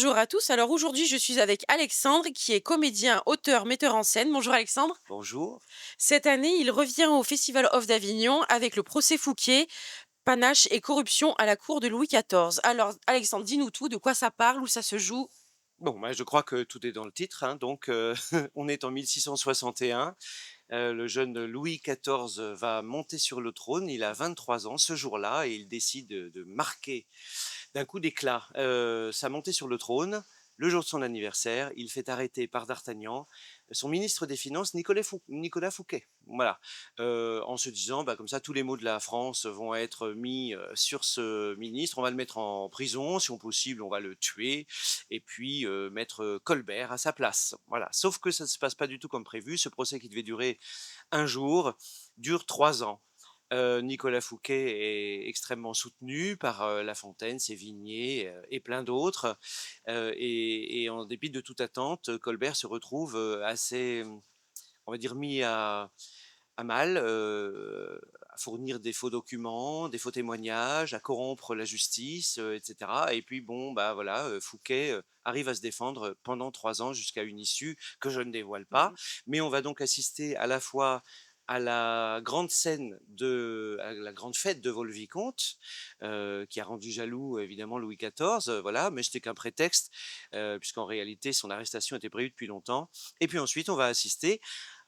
Bonjour à tous. Alors aujourd'hui, je suis avec Alexandre qui est comédien, auteur, metteur en scène. Bonjour Alexandre. Bonjour. Cette année, il revient au Festival of d'Avignon avec le procès Fouquet, panache et corruption à la cour de Louis XIV. Alors Alexandre, dis-nous tout, de quoi ça parle, où ça se joue. Bon, bah, je crois que tout est dans le titre, hein, donc on est en 1661. Le jeune Louis XIV va monter sur le trône. Il a 23 ans ce jour-là et il décide de marquer d'un coup d'éclat sa montée sur le trône. Le jour de son anniversaire, il fait arrêter par d'Artagnan son ministre des Finances, Nicolas Fouquet. Voilà. En se disant, bah, comme ça, tous les maux de la France vont être mis sur ce ministre. On va le mettre en prison, si on possible, on va le tuer, et puis mettre Colbert à sa place. Voilà. Sauf que ça ne se passe pas du tout comme prévu. Ce procès qui devait durer un jour dure 3 ans. Nicolas Fouquet est extrêmement soutenu par La Fontaine, Sévigné et plein d'autres. Et en dépit de toute attente, Colbert se retrouve assez, on va dire, mis à mal, à fournir des faux documents, des faux témoignages, à corrompre la justice, etc. Et puis bon, bah voilà, Fouquet arrive à se défendre pendant 3 ans jusqu'à une issue que je ne dévoile pas. Mhm. Mais on va donc assister à la fois à à la grande fête de Vaux-le-Vicomte, qui a rendu jaloux évidemment Louis XIV, voilà, mais c'était qu'un prétexte, puisqu'en réalité son arrestation était prévue depuis longtemps. Et puis ensuite, on va assister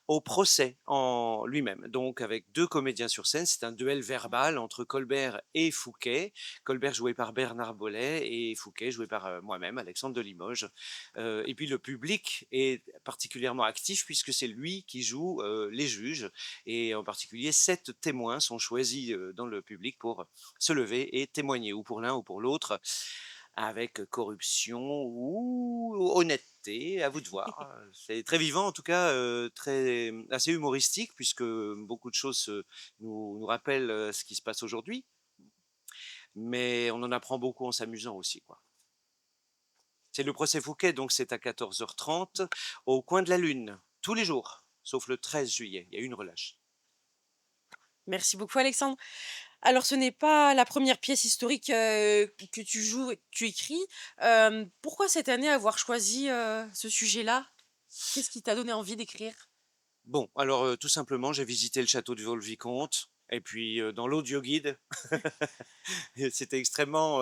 au procès en lui-même. Donc avec 2 comédiens sur scène, c'est un duel verbal entre Colbert et Fouquet. Colbert joué par Bernard Bollet et Fouquet joué par, moi-même, Alexandre de Limoges. Et puis le public est particulièrement actif puisque c'est lui qui joue, les juges et en particulier 7 témoins sont choisis, dans le public pour se lever et témoigner ou pour l'un ou pour l'autre avec corruption ou honnêteté, à vous de voir. C'est très vivant en tout cas, très assez humoristique puisque beaucoup de choses, nous rappellent, ce qui se passe aujourd'hui, mais on en apprend beaucoup en s'amusant aussi, quoi. C'est le procès Fouquet, donc c'est à 14h30 au coin de la Lune, tous les jours, sauf le 13 juillet, il y a une relâche. Merci beaucoup Alexandre. Alors ce n'est pas la première pièce historique que tu joues et que tu écris. Pourquoi cette année avoir choisi ce sujet-là? Qu'est-ce qui t'a donné envie d'écrire? Bon, alors, tout simplement, j'ai visité le château de Vaux-le-Vicomte et puis, dans l'audio guide, c'était extrêmement,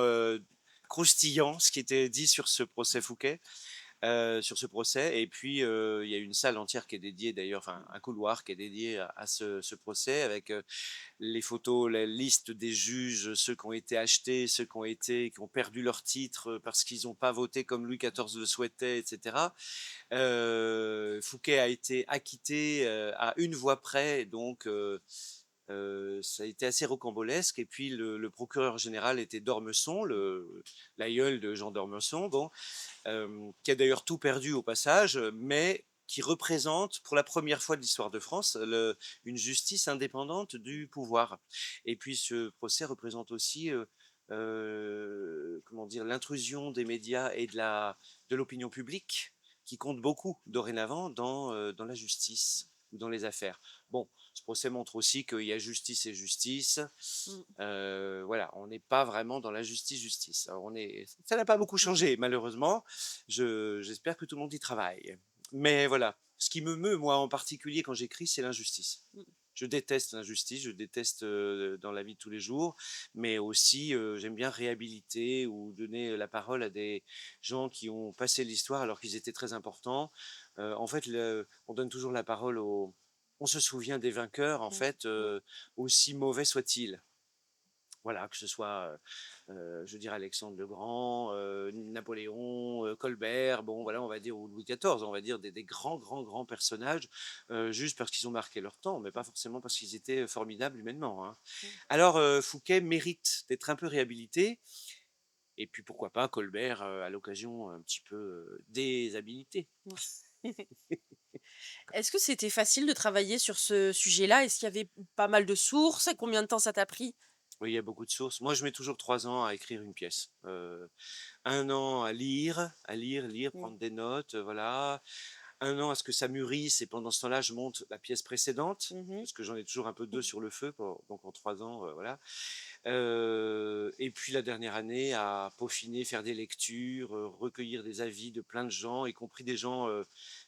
croustillant ce qui était dit sur ce procès Fouquet, sur ce procès et puis, il y a une salle entière qui est dédiée d'ailleurs, enfin un couloir qui est dédié à ce procès avec, les photos, la liste des juges, ceux qui ont été achetés, ceux qui ont perdu leur titre, parce qu'ils n'ont pas voté comme Louis XIV le souhaitait et cetera. Fouquet a été acquitté, à une voix près, donc ça a été assez rocambolesque et puis le procureur général était d'Ormesson, l'aïeul de Jean d'Ormesson, bon, qui a d'ailleurs tout perdu au passage, mais qui représente pour la première fois de l'histoire de France une justice indépendante du pouvoir. Et puis ce procès représente aussi comment dire, l'intrusion des médias et de l'opinion publique qui compte beaucoup dorénavant dans la justice ou dans les affaires. Bon, ce procès montre aussi qu'il y a justice et justice. Mmh. Voilà, on n'est pas vraiment dans la justice-justice. Alors ça n'a pas beaucoup changé, malheureusement. J'espère que tout le monde y travaille. Mais voilà, ce qui me meut, moi en particulier, quand j'écris, c'est l'injustice. Mmh. Je déteste l'injustice, je déteste dans la vie de tous les jours, mais aussi j'aime bien réhabiliter ou donner la parole à des gens qui ont passé l'histoire alors qu'ils étaient très importants. En fait, on donne toujours la parole aux... On se souvient des vainqueurs, en Mmh. fait, aussi mauvais soient-ils. Voilà, que ce soit, je dirais Alexandre le Grand, Napoléon, Colbert, bon voilà, on va dire ou Louis XIV, on va dire des grands, grands, grands personnages, juste parce qu'ils ont marqué leur temps, mais pas forcément parce qu'ils étaient formidables humainement, hein. Mmh. Alors, Fouquet mérite d'être un peu réhabilité et puis pourquoi pas Colbert, à l'occasion un petit peu, déshabilité. Est-ce que c'était facile de travailler sur ce sujet-là? Est-ce qu'il y avait pas mal de sources? Et combien de temps ça t'a pris? Oui, il y a beaucoup de sources. Moi, je mets toujours 3 ans à écrire une pièce. 1 an à lire, Mmh. prendre des notes, voilà. 1 an à ce que ça mûrisse et pendant ce temps-là, je monte la pièce précédente, Mmh. parce que j'en ai toujours un peu 2 sur le feu, donc en 3 ans, voilà. Et puis la dernière année à peaufiner, faire des lectures, recueillir des avis de plein de gens, y compris des gens,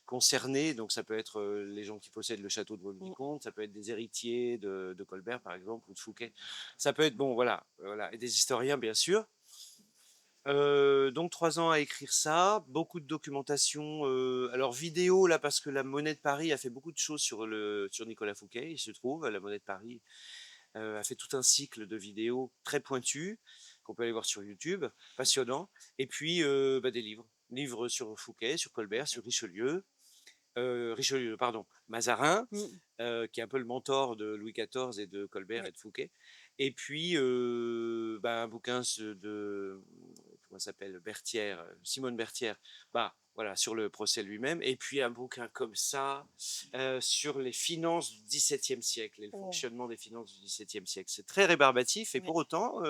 concernés. Donc ça peut être, les gens qui possèdent le château de Mmh. Vaux-le-Vicomte, ça peut être des héritiers de Colbert, par exemple, ou de Fouquet. Ça peut être bon, voilà, voilà, et des historiens, bien sûr. Donc 3 ans à écrire ça, beaucoup de documentation, alors vidéo là parce que la Monnaie de Paris a fait beaucoup de choses sur Nicolas Fouquet, il se trouve. La Monnaie de Paris, a fait tout un cycle de vidéos très pointues, qu'on peut aller voir sur YouTube, passionnant. Et puis, bah, des livres. Livres sur Fouquet, sur Colbert, sur Richelieu, pardon, Mazarin, Mmh. qui est un peu le mentor de Louis XIV et de Colbert et Oui. de Fouquet. Et puis, bah, un bouquin de, comment ça s'appelle, Berthière, Simone Berthière, bah, voilà, sur le procès lui-même. Et puis un bouquin comme ça, sur les finances du XVIIe siècle et le Oh. fonctionnement des finances du XVIIe siècle. C'est très rébarbatif et Oui. pour autant,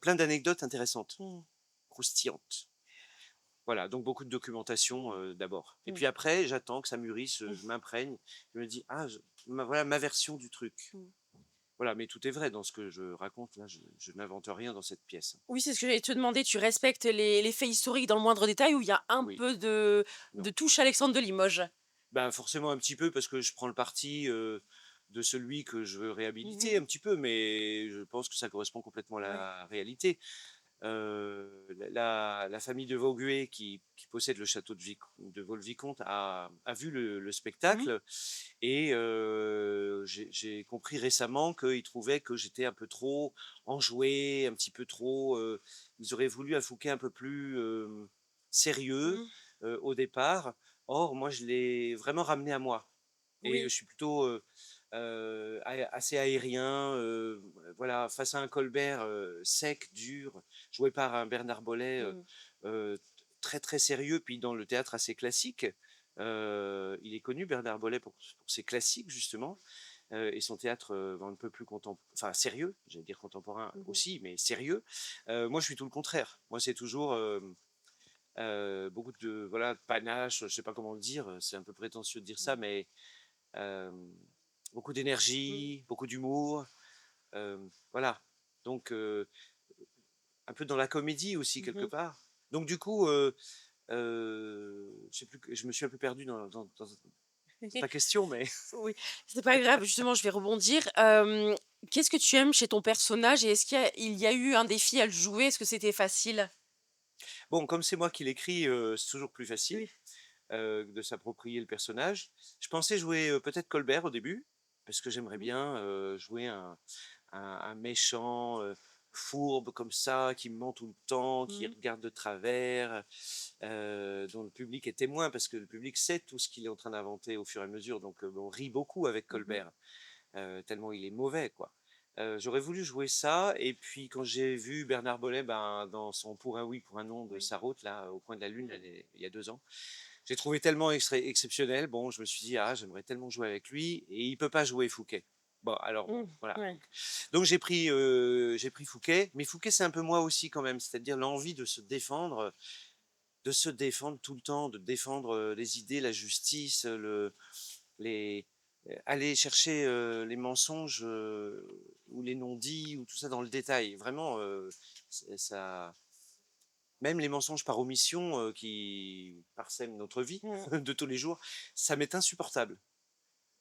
plein d'anecdotes intéressantes, Mmh. croustillantes. Voilà, donc beaucoup de documentation, d'abord. Et Mmh. puis après, j'attends que ça mûrisse, je Mmh. m'imprègne, je me dis: «Ah, voilà ma version du truc». Mmh. Voilà, mais tout est vrai dans ce que je raconte là, je n'invente rien dans cette pièce. Oui, c'est ce que j'allais te demander. Tu respectes les faits historiques dans le moindre détail ou il y a un Oui, peu de non. touche Alexandre de Limoges? Ben, forcément un petit peu parce que je prends le parti, de celui que je veux Mmh réhabiliter mh. un petit peu, mais je pense que ça correspond complètement à Ouais. la réalité. La famille de Vaugué qui possède le château de Vaux-le-Vicomte a vu le Mmh. spectacle et j'ai compris récemment qu'ils trouvaient que j'étais un peu trop enjoué, un petit peu trop, ils auraient voulu un Fouquet un peu plus, sérieux, Mmh. au départ. Or moi je l'ai vraiment ramené à moi et je Oui. suis plutôt, assez aérien, voilà, face à un Colbert, sec, dur, joué par un Bernard Bollet, Mmh. très, très sérieux, puis dans le théâtre assez classique. Il est connu Bernard Bollet pour ses classiques justement, et son théâtre, un peu plus enfin sérieux, j'allais dire contemporain Mmh mh. aussi, mais sérieux. Moi je suis tout le contraire. Moi c'est toujours, beaucoup de voilà, de panache, je sais pas comment le dire, c'est un peu prétentieux de dire ça, Mmh. mais Hem, beaucoup Mmh. d'énergie, beaucoup d'humour, voilà. Donc un peu dans la comédie aussi Mmh quelque mh. part. Donc du coup, je sais plus je me suis un peu perdu dans ta question, mais Oui, c'est pas grave, justement, je vais rebondir. Qu'est-ce que tu aimes chez ton personnage et est-ce qu'il y a eu un défi à le jouer? Est-ce que c'était facile? bon, comme c'est moi qui l'écris, c'est toujours plus facile, Oui. de s'approprier le personnage. Je pensais jouer, peut-être Colbert au début, parce que j'aimerais Mmh. bien, jouer un méchant, fourbe comme ça, qui me ment tout le temps, qui Mmh. regarde de travers, dont le public est témoin parce que le public sait tout ce qu'il est en train d'inventer au fur et à mesure. Donc, on rit beaucoup avec Mmh mh. Colbert, tellement il est mauvais, quoi. J'aurais voulu jouer ça et puis quand j'ai vu Bernard Bollet, ben, dans son Pour un oui, pour un non de Oui. Sarraute, là, au coin de la lune, il y a 2 ans, j'ai trouvé tellement exceptionnel. Bon, je me suis dit: «Ah, j'aimerais tellement jouer avec lui» et il peut pas jouer Fouquet. Bon, alors bon, Mmh. voilà, Ouais. donc j'ai pris Fouquet, mais Fouquet, c'est un peu moi aussi quand même, c'est-à-dire l'envie de se défendre tout le temps, de défendre, les idées, la justice, les aller chercher, les mensonges, ou les non-dits ou tout ça dans le détail. Vraiment, c'est ça même les mensonges par omission, qui parsèment notre vie Mmh. de tous les jours, ça m'est insupportable.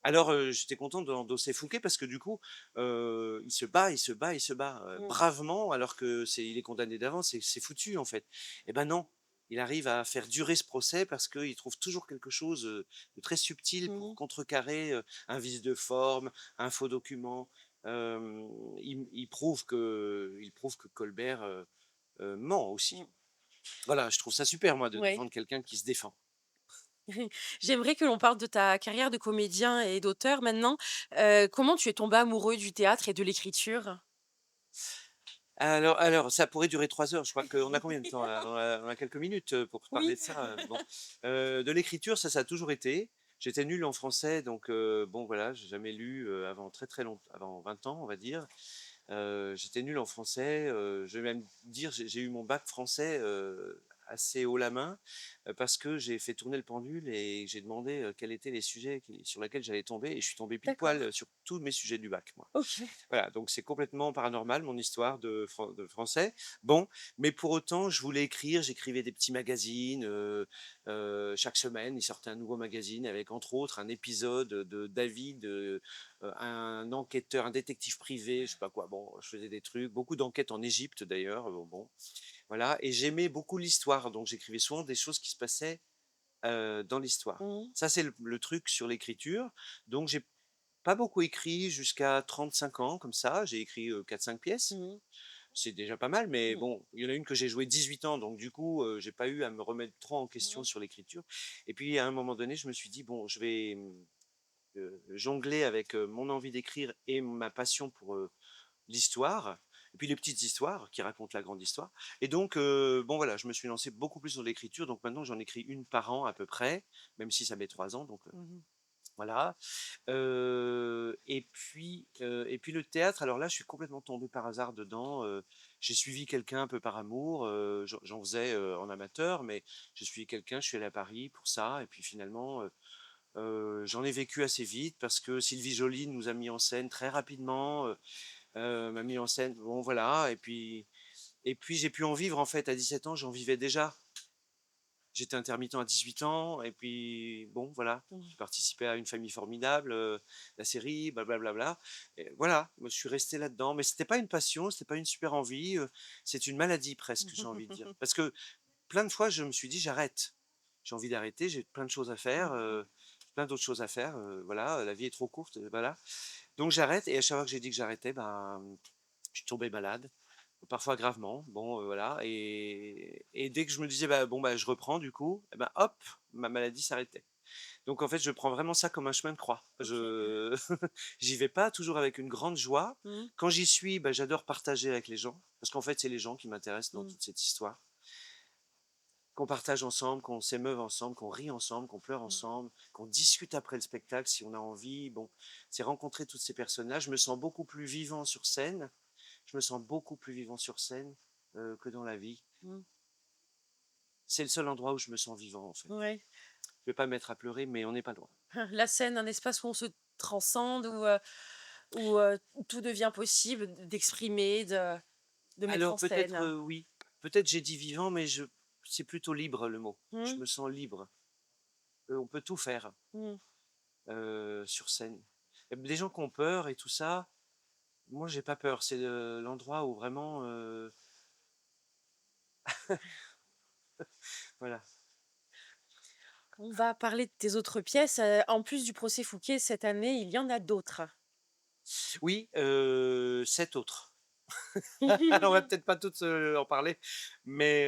Alors, j'étais content d'endosser Fouquet parce que du coup, il se bat, il se bat, il se bat, Mmh. bravement alors que il est condamné d'avance et c'est foutu en fait. Et ben non, il arrive à faire durer ce procès parce qu'il trouve toujours quelque chose, de très subtil pour Mmh. contrecarrer, un vice de forme, un faux document. Il prouve que Colbert, ment aussi. Mmh. Voilà, je trouve ça super moi de Ouais. défendre quelqu'un qui se défend. J'aimerais que l'on parle de ta carrière de comédien et d'auteur maintenant. Comment tu es tombé amoureux du théâtre et de l'écriture? Alors ça pourrait durer 3 heures. Je crois qu'on a combien de temps là? On a quelques minutes, pour parler Oui. de ça, bon. De l'écriture, ça a toujours été. J'étais nul en français donc bon voilà, j'ai jamais lu, avant très, très long avant 20 ans, on va dire. J'étais nul en français, je vais même dire j'ai eu mon bac français, assez haut la main, parce que j'ai fait tourner le pendule et j'ai demandé, quels étaient les sujets sur lesquels j'allais tomber et je suis tombé pile poil, D'accord. sur tous mes sujets du bac, moi. OK. Voilà, donc c'est complètement paranormal mon histoire de français. Bon, mais pour autant, je voulais écrire, j'écrivais des petits magazines, chaque semaine, il sortait un nouveau magazine avec entre autres un épisode de David, un enquêteur, un détective privé, je sais pas quoi. Bon, je faisais des trucs, beaucoup d'enquêtes en Égypte d'ailleurs, bon, voilà et j'aimais beaucoup l'histoire, donc j'écrivais souvent des choses qui se passaient, dans l'histoire. Mmh. Ça, c'est le truc sur l'écriture, donc j'ai pas beaucoup écrit jusqu'à 35 ans comme ça, j'ai écrit, 4-5 pièces. Mmh. C'est déjà pas mal, mais Mmh. bon, il y en a une que j'ai jouée 18 ans, donc du coup, j'ai pas eu à me remettre trop en question Mmh. sur l'écriture et puis à un moment donné, je me suis dit: «Bon, je vais, jongler avec, mon envie d'écrire et ma passion pour, l'histoire et puis les petites histoires qui racontent la grande histoire» et donc bon voilà, je me suis lancé beaucoup plus dans l'écriture, donc maintenant j'en écris une par an à peu près, même si ça met 3 ans donc Mmh. voilà. Et puis le théâtre, alors là, je suis complètement tombé par hasard dedans, j'ai suivi quelqu'un un peu par amour, j'en faisais, en amateur, mais j'ai suivi quelqu'un, je suis allé à Paris pour ça et puis finalement, j'en ai vécu assez vite parce que Sylvie Joly nous a mis en scène très rapidement, m'a mis en scène, bon voilà et puis j'ai pu en vivre en fait à 17 ans, j'en vivais déjà. J'étais intermittent à 18 ans et puis bon, voilà, Mmh. j'ai participé à Une famille formidable, la série, blablabla et voilà, moi je suis resté là-dedans, mais c'était pas une passion, c'était pas une super envie, c'est une maladie presque, j'ai envie de dire. Parce que plein de fois, je me suis dit: «J'arrête, j'ai envie d'arrêter, j'ai plein de choses à faire, plein d'autres choses à faire, voilà, la vie est trop courte, voilà». Donc j'arrête et à chaque fois que j'ai dit que j'arrêtais, ben, je suis tombé malade. Parfois gravement, bon, voilà et dès que je me disais: «Bah, bon, bah, je reprends du coup» et ben, hop, ma maladie s'arrêtait. Donc en fait, je prends vraiment ça comme un chemin de croix. OK. Je j'y vais pas toujours avec une grande joie. Mmh. Quand j'y suis, bah, j'adore partager avec les gens parce qu'en fait, c'est les gens qui m'intéressent dans Mmh. toute cette histoire. Qu'on partage ensemble, qu'on s'émeuve ensemble, qu'on rit ensemble, qu'on pleure Mmh. ensemble, qu'on discute après le spectacle si on a envie. Bon, c'est rencontrer toutes ces personnes-là. Je me sens beaucoup plus vivant sur scène. Je me sens beaucoup plus vivant sur scène, que dans la vie. Mmh. C'est le seul endroit où je me sens vivant, en fait. Ouais. Je vais pas me mettre à pleurer, mais on n'est pas loin. La scène, un espace où on se transcende, où tout devient possible d'exprimer, de mettre Alors en peut-être, scène. oui, peut-être j'ai dit vivant, mais je c'est plutôt libre le mot. Je Mmh. me sens libre. On peut tout faire, Mmh. sur scène. Des gens qui ont peur et tout ça, moi j'ai pas peur. C'est, l'endroit où vraiment, voilà. On va parler de tes autres pièces, en plus du Procès Fouquet, cette année, il y en a d'autres. Oui, 7 autres. On va peut-être pas toutes, en parler, mais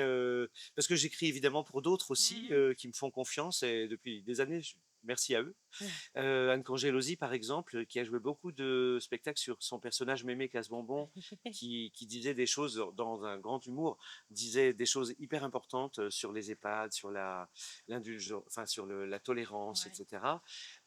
parce que j'écris évidemment pour d'autres aussi, Mmh. qui me font confiance et depuis des années, merci à eux. Ouais. Anne Cangelosi, par exemple, qui a joué beaucoup de spectacles sur son personnage Mémé Casse-Bonbon, qui disait des choses dans un grand humour, disait des choses hyper importantes sur les EHPAD, sur l'indulgence, enfin sur la tolérance, Ouais. etc.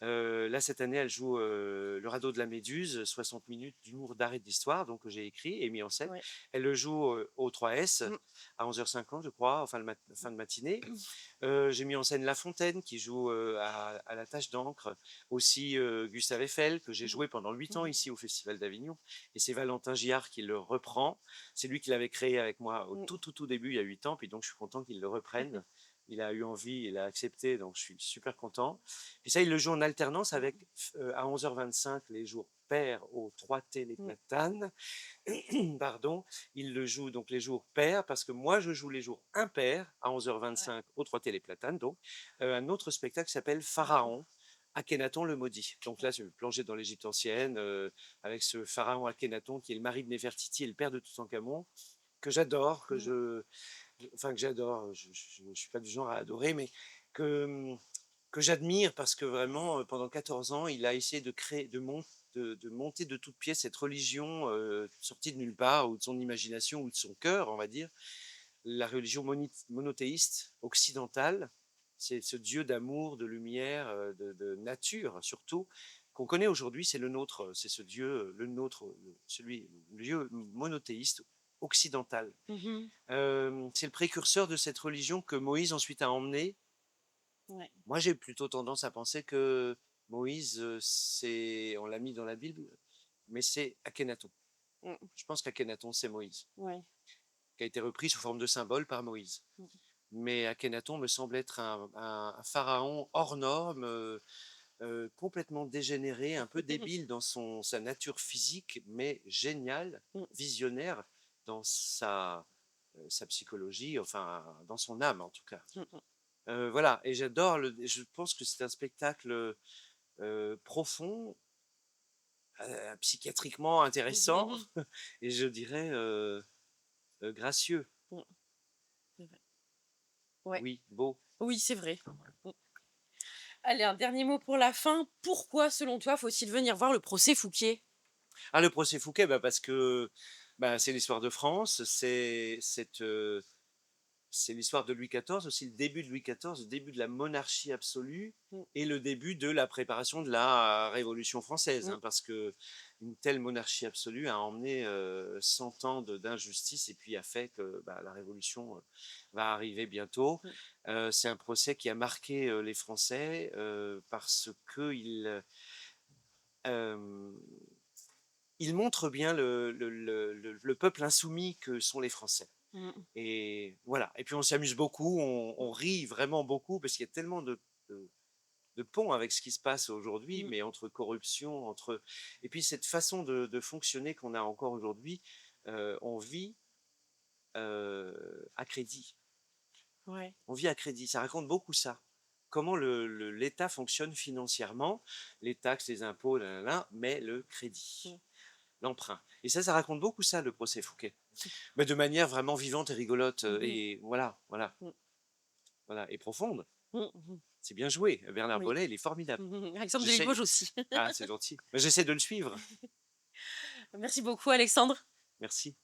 Là, cette année, elle joue Le Radeau de la Méduse, 60 minutes d'humour d'arrêt d'histoire, donc que j'ai écrit et mis en scène. Ouais. Elle le joue au 3S Mmh. à 11h50, je crois, enfin fin de matinée. J'ai mis en scène La Fontaine qui joue, à la Tache d'encre, aussi, Gustave Eiffel que j'ai Mmh. joué pendant 8 ans Mmh. ici au Festival d'Avignon et c'est Valentin Giard qui le reprend. C'est lui qui l'avait créé avec moi au Mmh. tout début, il y a 8 ans, puis donc je suis content qu'il le reprenne. Il a eu envie, il a accepté, donc je suis super content. Puis ça, il le joue en alternance avec, à 11h25 les jours pairs au 3T Les Mmh. Platanes. Pardon, il le joue donc les jours pairs parce que moi je joue les jours impairs à Ouais. 11h25 au 3 Téléplatanes donc un autre spectacle qui s'appelle Pharaon, Akhenaton le maudit. Donc là, c'est plongé dans l'Égypte ancienne avec ce pharaon Akhenaton qui est le mari de Néfertiti et le père de Toutankhamon que j'adore, Mmh. enfin que j'adore, je suis pas du genre à adorer, mais que que j'admire parce que vraiment pendant 14 ans, il a essayé de créer, de monter de toutes pièces cette religion sortie de nulle part ou de son imagination ou de son cœur, on va dire, la religion monothéiste occidentale. C'est ce Dieu d'amour, de lumière, de nature surtout, qu'on connaît aujourd'hui, c'est le nôtre, c'est ce Dieu, le nôtre, celui, le Dieu monothéiste occidentale. Mmh. C'est le précurseur de cette religion que Moïse ensuite a emmenée. Ouais. Moi, j'ai plutôt tendance à penser que Moïse, on l'a mis dans la Bible, mais c'est Akhenaton. Mmh. Je pense qu'Akhenaton, c'est Moïse, Ouais. qui a été repris sous forme de symbole par Moïse. Mmh. Mais Akhenaton me semble être un pharaon hors norme, complètement dégénéré, un peu débile dans sa nature physique, mais génial, Mmh. visionnaire dans sa psychologie, enfin dans son âme en tout cas. Mmh mh. Voilà, et je pense que c'est un spectacle profond, psychiatriquement intéressant Mmh. et je dirais gracieux. Mmh. C'est vrai. Ouais. Oui, beau. Oui, c'est vrai. Mmh. Allez, un dernier mot pour la fin. Pourquoi, selon toi, faut-il venir voir le procès Fouquier? Ah, le procès Fouquet, bah, parce que bah, c'est l'histoire de France, c'est l'histoire de Louis XIV, aussi le début de Louis XIV, le début de la monarchie absolue Mmh. et le début de la préparation de la Révolution française, Mmh. hein, parce que une telle monarchie absolue a emmené 100 ans d'injustice et puis a fait que bah, la Révolution va arriver bientôt. Mmh. C'est un procès qui a marqué les Français parce qu'il il montre bien le peuple insoumis que sont les Français. Mmh. Et voilà. Et puis on s'amuse beaucoup, Mmh. on rit vraiment beaucoup parce qu'il y a tellement de, de ponts avec ce qui se passe aujourd'hui, Mmh. mais entre corruption, et puis cette façon de fonctionner qu'on a encore aujourd'hui, on vit à crédit. Ouais. On vit à crédit. Ça raconte beaucoup ça. Comment l'État fonctionne financièrement, les taxes, les impôts, là, là, là, mais le crédit, Mmh. l'emprunt. Et ça raconte beaucoup ça, le procès Fouquet. Mais de manière vraiment vivante et rigolote, Mmh. et voilà, voilà, Mmh. voilà, et profonde. Mmh mh. C'est bien joué. Bernard Oui. Bollet, il est formidable. Mmh. Alexandre de J'essaie. Limoges aussi. Ah, c'est gentil. Mais j'essaie de le suivre. Merci beaucoup Alexandre. Merci.